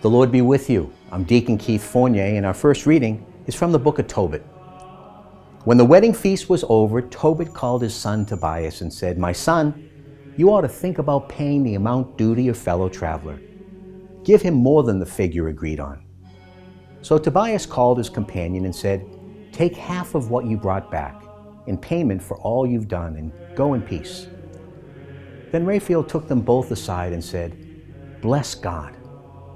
The Lord be with you. I'm Deacon Keith Fournier, and our first reading is from the book of Tobit. When the wedding feast was over, Tobit called his son Tobias and said, "My son, you ought to think about paying the amount due to your fellow traveler. Give him more than the figure agreed on." So Tobias called his companion and said, "Take half of what you brought back in payment for all you've done, and go in peace." Then Raphael took them both aside and said, "Bless God.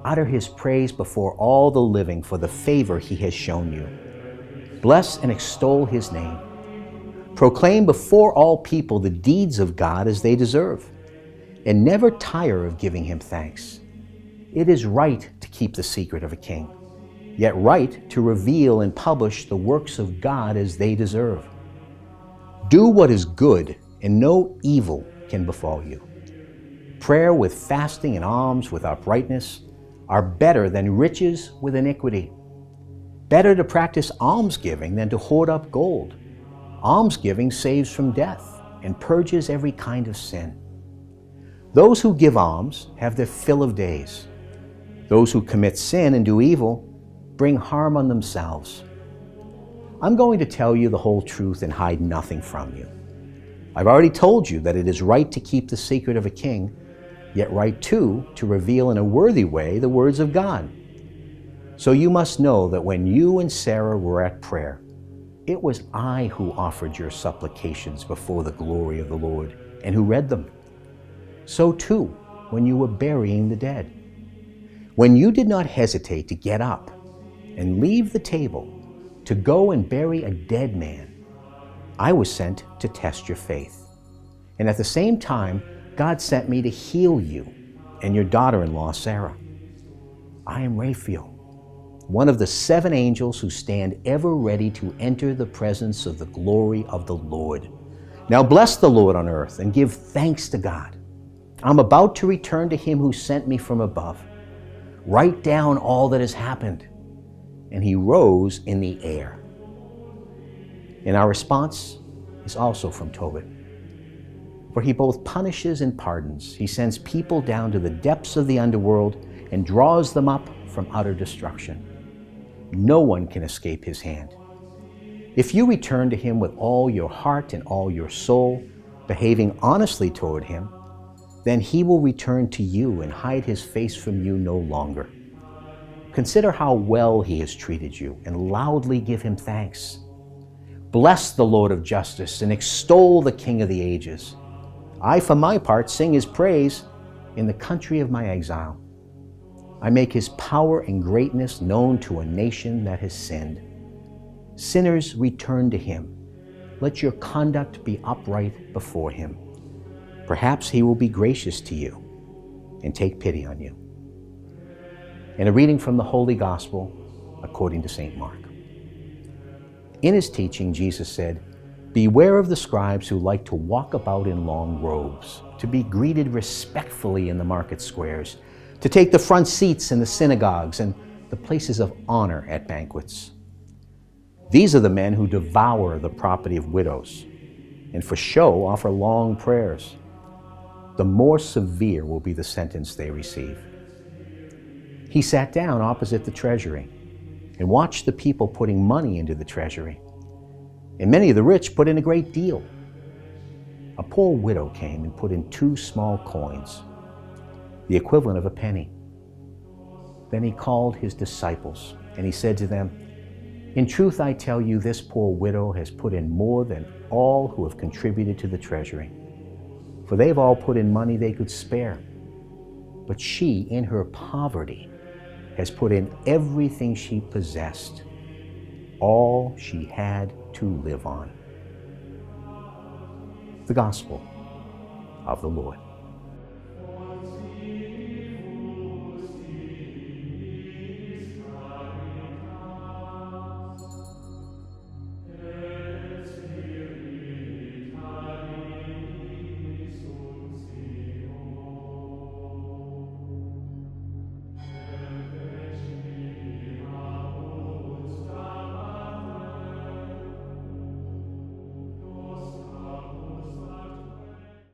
Utter his praise before all the living for the favor he has shown you. Bless and extol his name. Proclaim before all people the deeds of God as they deserve, and never tire of giving him thanks. It is right to keep the secret of a king, yet right to reveal and publish the works of God as they deserve. Do what is good, and no evil can befall you. Prayer with fasting and alms with uprightness are better than riches with iniquity. Better to practice almsgiving than to hoard up gold. Almsgiving saves from death and purges every kind of sin. Those who give alms have their fill of days. Those who commit sin and do evil bring harm on themselves. I'm going to tell you the whole truth and hide nothing from you. I've already told you that it is right to keep the secret of a king, yet right too to reveal in a worthy way the words of God. So you must know that when you and Sarah were at prayer, it was I who offered your supplications before the glory of the Lord and who read them. So too when you were burying the dead. When you did not hesitate to get up and leave the table to go and bury a dead man, I was sent to test your faith. And at the same time, God sent me to heal you and your daughter-in-law, Sarah. I am Raphael, one of the 7 angels who stand ever ready to enter the presence of the glory of the Lord. Now bless the Lord on earth and give thanks to God. I'm about to return to him who sent me from above. Write down all that has happened." And he rose in the air. And our response is also from Tobit. For he both punishes and pardons. He sends people down to the depths of the underworld and draws them up from utter destruction. No one can escape his hand. If you return to him with all your heart and all your soul, behaving honestly toward him, then he will return to you and hide his face from you no longer. Consider how well he has treated you and loudly give him thanks. Bless the Lord of justice and extol the King of the ages. I, for my part, sing his praise in the country of my exile. I make his power and greatness known to a nation that has sinned. Sinners, return to him. Let your conduct be upright before him. Perhaps he will be gracious to you and take pity on you. And a reading from the Holy Gospel according to St. Mark. In his teaching, Jesus said, "Beware of the scribes who like to walk about in long robes, to be greeted respectfully in the market squares, to take the front seats in the synagogues and the places of honor at banquets. These are the men who devour the property of widows, and for show offer long prayers. The more severe will be the sentence they receive." He sat down opposite the treasury and watched the people putting money into the treasury. And many of the rich put in a great deal. A poor widow came and put in 2 small coins, the equivalent of a penny. Then he called his disciples and he said to them, "In truth I tell you, this poor widow has put in more than all who have contributed to the treasury. For they've all put in money they could spare. But she, in her poverty, has put in everything she possessed, all she had to live on." The Gospel of the Lord.